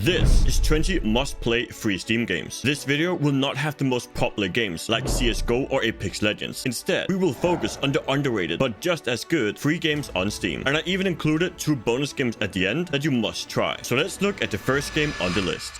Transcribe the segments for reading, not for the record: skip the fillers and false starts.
This is 20 must-play free Steam games. This video will not have the most popular games like CSGO or Apex Legends. Instead, we will focus on the underrated but just as good free games on Steam. And I even included 2 bonus games at the end that you must try. So let's look at the first game on the list.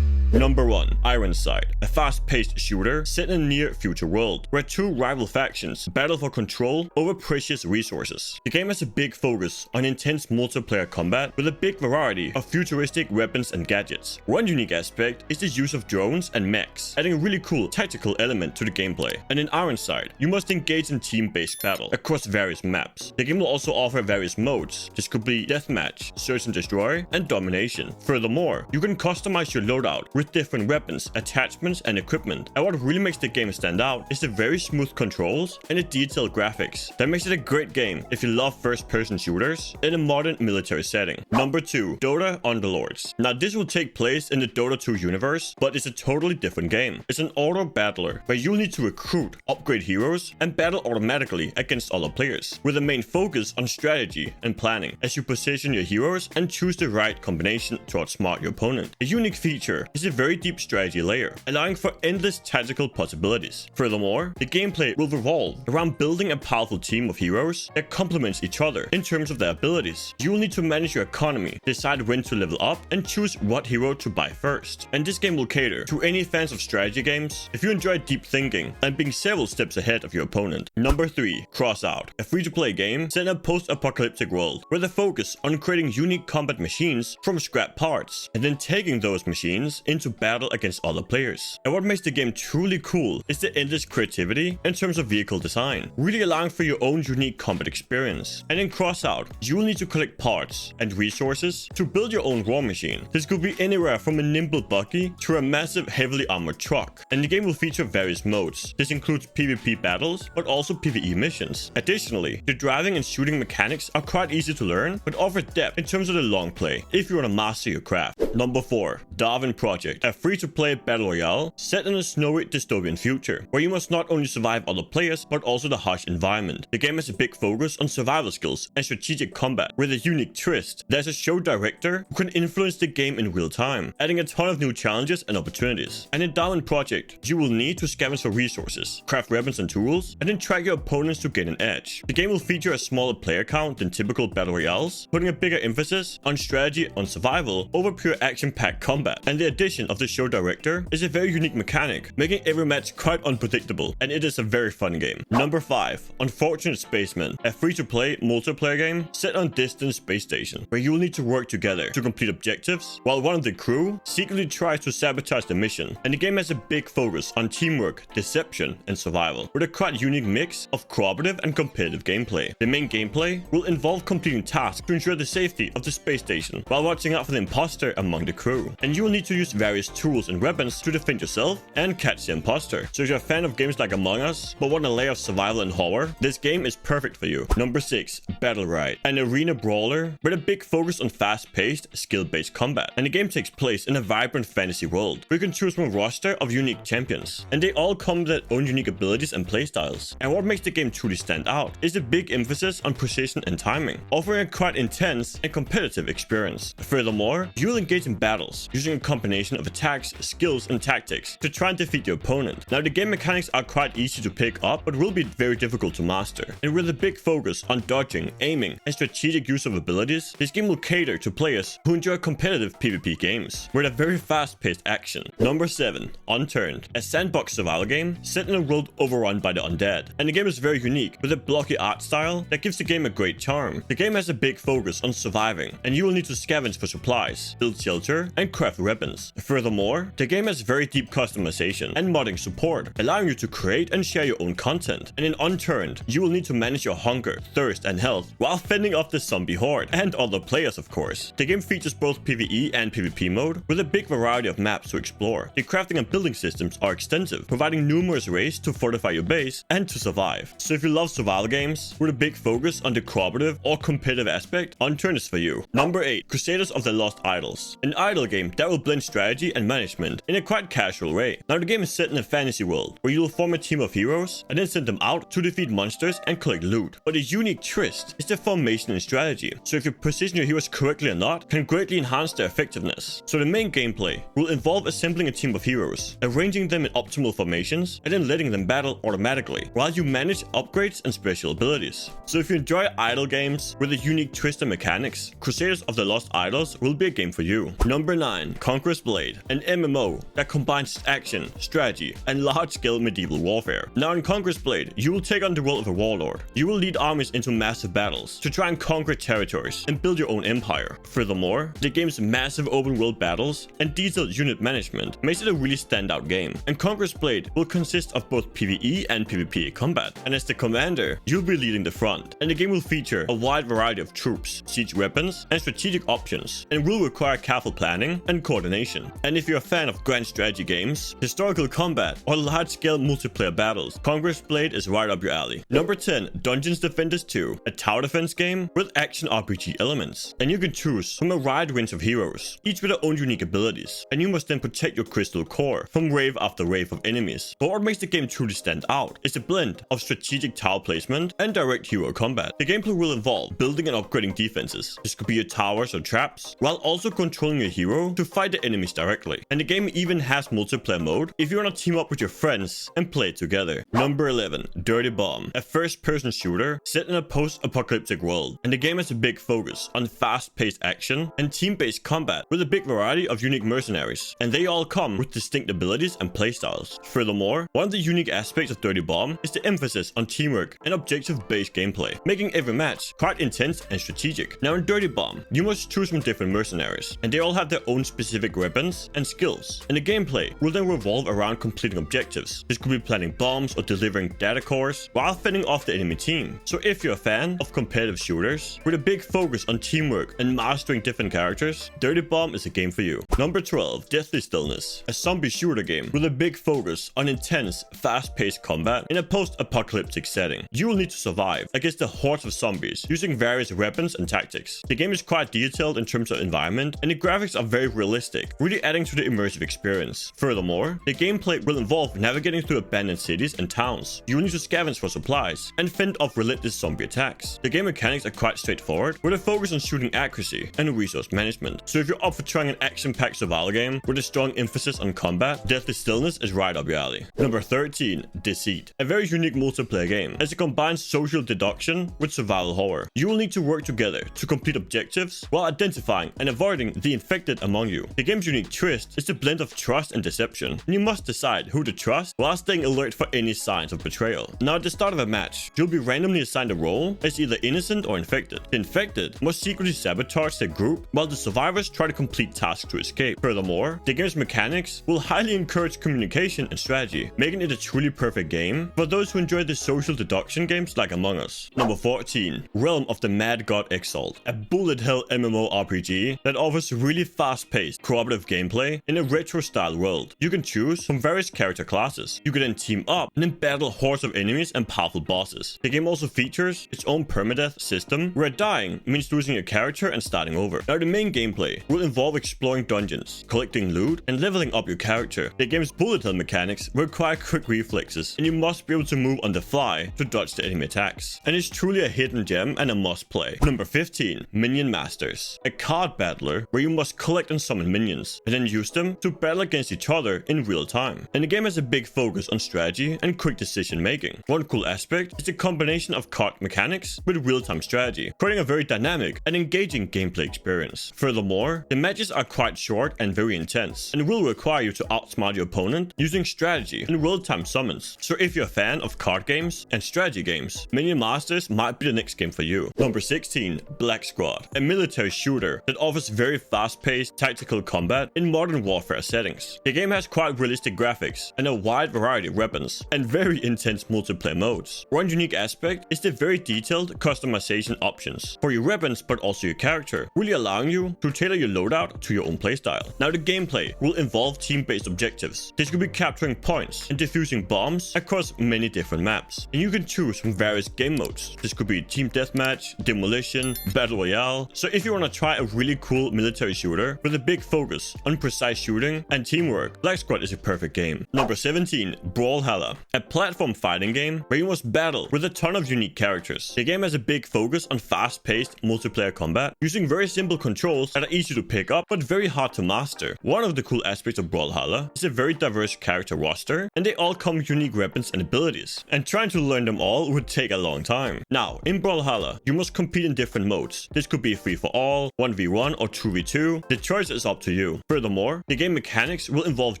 Number 1. IronSight, a fast-paced shooter set in a near-future world, where 2 rival factions battle for control over precious resources. The game has a big focus on intense multiplayer combat with a big variety of futuristic weapons and gadgets. One unique aspect is the use of drones and mechs, adding a really cool tactical element to the gameplay. And in IronSight, you must engage in team-based battle across various maps. The game will also offer various modes. This could be Deathmatch, Search and Destroy, and Domination. Furthermore, you can customize your loadout with different weapons, attachments, and equipment. And what really makes the game stand out is the very smooth controls and the detailed graphics. That makes it a great game if you love first-person shooters in a modern military setting. Number 2. Dota Underlords. Now this will take place in the Dota 2 universe, but it's a totally different game. It's an auto battler where you'll need to recruit, upgrade heroes, and battle automatically against other players, with a main focus on strategy and planning as you position your heroes and choose the right combination to outsmart your opponent. A unique feature is a very deep strategy layer, allowing for endless tactical possibilities. Furthermore, the gameplay will revolve around building a powerful team of heroes that complements each other in terms of their abilities. You will need to manage your economy, decide when to level up, and choose what hero to buy first. And this game will cater to any fans of strategy games if you enjoy deep thinking and being several steps ahead of your opponent. Number 3. Crossout, a free-to-play game set in a post-apocalyptic world where the focus on creating unique combat machines from scrap parts and then taking those machines into battle against other players. And what makes the game truly cool is the endless creativity in terms of vehicle design, really allowing for your own unique combat experience. And in Crossout, you will need to collect parts and resources to build your own war machine. This could be anywhere from a nimble buggy to a massive heavily armored truck. And the game will feature various modes. This includes PvP battles, but also PvE missions. Additionally, the driving and shooting mechanics are quite easy to learn, but offer depth in terms of the long play if you want to master your craft. Number 4. Darwin Project, a free-to-play battle royale set in a snowy dystopian future, where you must not only survive other players, but also the harsh environment. The game has a big focus on survival skills and strategic combat. With a unique twist, there's a show director who can influence the game in real time, adding a ton of new challenges and opportunities. And in Darwin Project, you will need to scavenge for resources, craft weapons and tools, and then track your opponents to gain an edge. The game will feature a smaller player count than typical battle royales, putting a bigger emphasis on strategy and survival over pure action-packed combat. And the addition of the show director is a very unique mechanic, making every match quite unpredictable, and it is a very fun game. Number 5. Unfortunate Spacemen, a free-to-play multiplayer game set on distant space station, where you will need to work together to complete objectives, while one of the crew secretly tries to sabotage the mission. And the game has a big focus on teamwork, deception, and survival, with a quite unique mix of cooperative and competitive gameplay. The main gameplay will involve completing tasks to ensure the safety of the space station, while watching out for the imposter among the crew. And you will need to use various tools and weapons to defend yourself and catch the imposter. So if you're a fan of games like Among Us, but want a layer of survival and horror, this game is perfect for you. Number 6. Battlerite, an arena brawler with a big focus on fast-paced, skill-based combat. And the game takes place in a vibrant fantasy world, where you can choose from a roster of unique champions. And they all come with their own unique abilities and playstyles. And what makes the game truly stand out is a big emphasis on precision and timing, offering a quite intense and competitive experience. Furthermore, you'll engage in battles, using a combination of attacks, skills, and tactics to try and defeat your opponent. Now, the game mechanics are quite easy to pick up, but will be very difficult to master. And with a big focus on dodging, aiming, and strategic use of abilities, this game will cater to players who enjoy competitive PvP games with a very fast-paced action. Number 7. Unturned, a sandbox survival game set in a world overrun by the undead. And the game is very unique, with a blocky art style that gives the game a great charm. The game has a big focus on surviving, and you will need to scavenge for supplies, build shelter, and craft weapons. Furthermore, the game has very deep customization and modding support, allowing you to create and share your own content. And in Unturned, you will need to manage your hunger, thirst, and health while fending off the zombie horde and other players, of course. The game features both PvE and PvP mode, with a big variety of maps to explore. The crafting and building systems are extensive, providing numerous ways to fortify your base and to survive. So if you love survival games with a big focus on the cooperative or competitive aspect, Unturned is for you. Number 8. Crusaders of the Lost Idols, an idol game that will blend strategy strategy and management in a quite casual way. Now the game is set in a fantasy world where you'll form a team of heroes and then send them out to defeat monsters and collect loot. But a unique twist is the formation and strategy. So if you position your heroes correctly or not can greatly enhance their effectiveness. So the main gameplay will involve assembling a team of heroes, arranging them in optimal formations, and then letting them battle automatically, while you manage upgrades and special abilities. So if you enjoy idle games with a unique twist and mechanics, Crusaders of the Lost Idols will be a game for you. Number 9. Conqueror's Blade, an MMO that combines action, strategy, and large-scale medieval warfare. Now in Conqueror's Blade, you will take on the role of a warlord. You will lead armies into massive battles to try and conquer territories and build your own empire. Furthermore, the game's massive open-world battles and detailed unit management makes it a really standout game. And Conqueror's Blade will consist of both PvE and PvP combat. And as the commander, you'll be leading the front. And the game will feature a wide variety of troops, siege weapons, and strategic options, and will require careful planning and coordination. And if you're a fan of grand strategy games, historical combat, or large-scale multiplayer battles, Conqueror's Blade is right up your alley. Number 10. Dungeons Defenders 2, a tower defense game with action RPG elements. And you can choose from a wide range of heroes, each with their own unique abilities, and you must then protect your crystal core from wave after wave of enemies. But what makes the game truly stand out is a blend of strategic tower placement and direct hero combat. The gameplay will involve building and upgrading defenses. This could be your towers or traps, while also controlling your hero to fight the enemies directly. And the game even has multiplayer mode if you want to team up with your friends and play together. Number 11. Dirty Bomb, a first-person shooter set in a post-apocalyptic world. And the game has a big focus on fast-paced action and team-based combat with a big variety of unique mercenaries. And they all come with distinct abilities and playstyles. Furthermore, one of the unique aspects of Dirty Bomb is the emphasis on teamwork and objective-based gameplay, making every match quite intense and strategic. Now in Dirty Bomb, you must choose from different mercenaries, and they all have their own specific weapons and skills. And the gameplay will then revolve around completing objectives. This could be planting bombs or delivering data cores while fending off the enemy team. So if you're a fan of competitive shooters with a big focus on teamwork and mastering different characters, Dirty Bomb is a game for you. Number 12. Deathly Stillness, a zombie shooter game with a big focus on intense, fast-paced combat in a post-apocalyptic setting. You will need to survive against the hordes of zombies using various weapons and tactics. The game is quite detailed in terms of environment, and the graphics are very realistic, really adding to the immersive experience. Furthermore, the gameplay will involve navigating through abandoned cities and towns. You will need to scavenge for supplies and fend off relentless zombie attacks. The game mechanics are quite straightforward, with a focus on shooting accuracy and resource management. So if you're up for trying an action-packed survival game with a strong emphasis on combat, Deathly Stillness is right up your alley. Number 13. Deceit, a very unique multiplayer game as it combines social deduction with survival horror. You will need to work together to complete objectives while identifying and avoiding the infected among you. The game's unique twist is the blend of trust and deception, and you must decide who to trust while staying alert for any signs of betrayal. Now at the start of a match, you'll be randomly assigned a role as either innocent or infected. The infected must secretly sabotage their group while the survivors try to complete tasks to escape. Furthermore, the game's mechanics will highly encourage communication and strategy, making it a truly perfect game for those who enjoy the social deduction games like Among Us. Number 14. Realm of the Mad God Exalt, a bullet hell MMORPG that offers really fast-paced, cooperative gameplay in a retro-style world. You can choose from various character classes. You can then team up and then battle hordes of enemies and powerful bosses. The game also features its own permadeath system, where dying means losing your character and starting over. Now the main gameplay will involve exploring dungeons, collecting loot, and leveling up your character. The game's bullet hell mechanics require quick reflexes, and you must be able to move on the fly to dodge the enemy attacks. And it's truly a hidden gem and a must play. Number 15. Minion Masters, a card battler where you must collect and summon minions, and then use them to battle against each other in real time. And the game has a big focus on strategy and quick decision making. One cool aspect is the combination of card mechanics with real-time strategy, creating a very dynamic and engaging gameplay experience. Furthermore, the matches are quite short and very intense, and will require you to outsmart your opponent using strategy and real-time summons. So if you're a fan of card games and strategy games, Minion Masters might be the next game for you. Number 16. Black Squad, a military shooter that offers very fast-paced tactical combat in modern warfare settings. The game has quite realistic graphics and a wide variety of weapons and very intense multiplayer modes. One unique aspect is the very detailed customization options for your weapons but also your character, really allowing you to tailor your loadout to your own playstyle. Now the gameplay will involve team-based objectives. This could be capturing points and defusing bombs across many different maps, and you can choose from various game modes. This could be team deathmatch, demolition, battle royale. So if you want to try a really cool military shooter with a big focus on precise shooting and teamwork, Black Squad is a perfect game. Number 17, Brawlhalla, a platform fighting game where you must battle with a ton of unique characters. The game has a big focus on fast-paced multiplayer combat, using very simple controls that are easy to pick up but very hard to master. One of the cool aspects of Brawlhalla is a very diverse character roster, and they all come with unique weapons and abilities, and trying to learn them all would take a long time. Now, in Brawlhalla, you must compete in different modes. This could be free for all, 1v1 or 2v2. The choice is up to you. Furthermore, the game mechanics will involve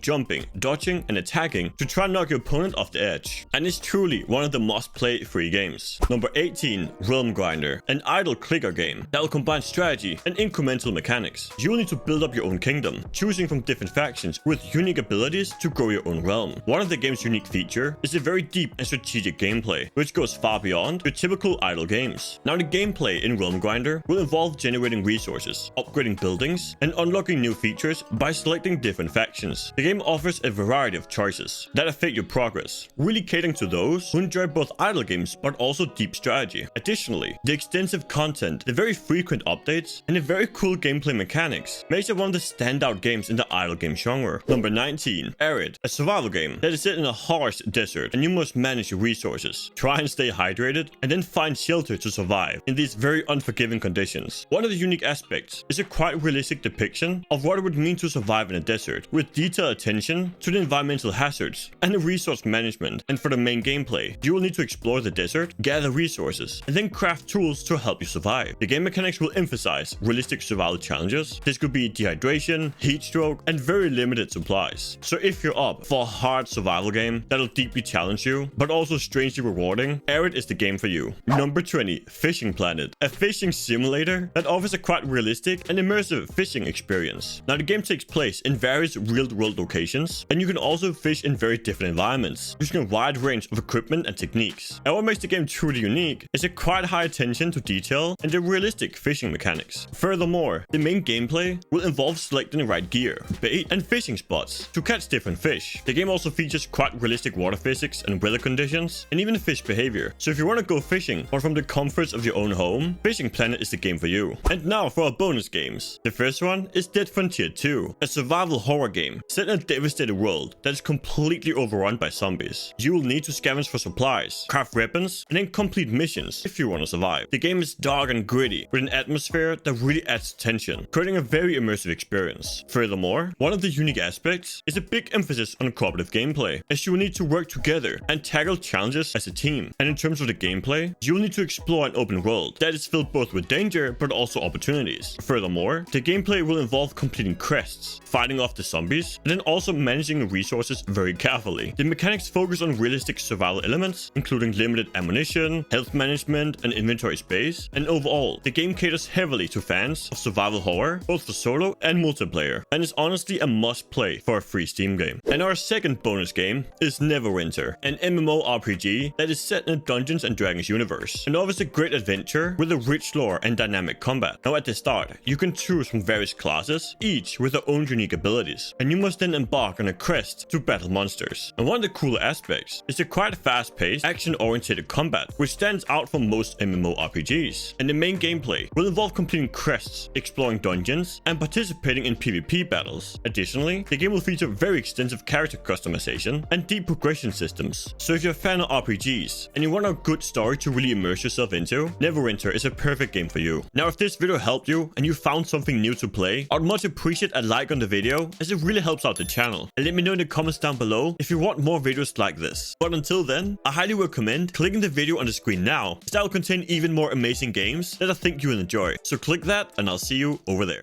jumping, dodging, and attacking to try and knock your opponent off the edge, and it's truly one of the must-play free games. Number 18, Realm Grinder, an idle clicker game that will combine strategy and incremental mechanics. You will need to build up your own kingdom, choosing from different factions with unique abilities to grow your own realm. One of the game's unique feature is a very deep and strategic gameplay, which goes far beyond your typical idle games. Now, the gameplay in Realm Grinder will involve generating resources, upgrading buildings, and unlocking new features by selecting different factions. The game offers a variety of choices that affect your progress, really catering to those who enjoy both idle games but also deep strategy. Additionally, the extensive content, the very frequent updates, and the very cool gameplay mechanics makes it one of the standout games in the idle game genre. Number 19, Arid, a survival game that is set in a harsh desert, and you must manage your resources, try and stay hydrated, and then find shelter to survive in these very unforgiving conditions. One of the unique aspects is a quite realistic depiction of what it would mean to survive in a desert, with detailed attention to the environmental hazards and the resource management. And for the main gameplay, you will need to explore the desert, gather resources, and then craft tools to help you survive. The game mechanics will emphasize realistic survival challenges. This could be dehydration, heat stroke, and very limited supplies. So if you're up for a hard survival game that'll deeply challenge you, but also strangely rewarding, Arid is the game for you. Number 20, Fishing Planet, a fishing simulator that offers a quite realistic and immersive fishing experience. Now, the game takes place in various real-world locations, and you can also fish in very different environments, using a wide range of equipment and techniques. And what makes the game truly unique is a quite high attention to detail and the realistic fishing mechanics. Furthermore, the main gameplay will involve selecting the right gear, bait, and fishing spots to catch different fish. The game also features quite realistic water physics and weather conditions, and even fish behavior. So if you want to go fishing or from the comforts of your own home, Fishing Planet is the game for you. And now for our bonus games. The first one is Dead Frontier 2, a survival horror game set in a devastated world that is completely overrun by zombies. You will need to scavenge for supplies, craft weapons, and then complete missions if you want to survive. The game is dark and gritty, with an atmosphere that really adds tension, creating a very immersive experience. Furthermore, one of the unique aspects is a big emphasis on cooperative gameplay, as you will need to work together and tackle challenges as a team. And in terms of the gameplay, you will need to explore an open world that is filled both with danger but also opportunities. Furthermore, the gameplay will involve completing quests, fighting off the zombies, and then also managing the resources very carefully. The mechanics focus on realistic survival elements, including limited ammunition, health management, and inventory space. And overall, the game caters heavily to fans of survival horror, both for solo and multiplayer, and is honestly a must-play for a free Steam game. And our second bonus game is Neverwinter, an MMORPG that is set in a Dungeons and Dragons universe, and offers a great adventure with a rich lore and dynamic combat. Now, at the start, you can choose from various classes, each with their own unique abilities, and you must then embark on a quest to battle monsters. And one of the cooler aspects is the quite fast-paced, action-oriented combat, which stands out from most MMORPGs. And the main gameplay will involve completing quests, exploring dungeons, and participating in PvP battles. Additionally, the game will feature very extensive character customization and deep progression systems. So if you're a fan of RPGs and you want a good story to really immerse yourself into, Neverwinter is a perfect game for you. Now, if this video helped you and you found something new to play, I'd much appreciate a like on the video, as it really helps out the channel. And let me know in the comments down below if you want more videos like this. But until then, I highly recommend clicking the video on the screen now, as that will contain even more amazing games that I think you will enjoy. So click that, and I'll see you over there.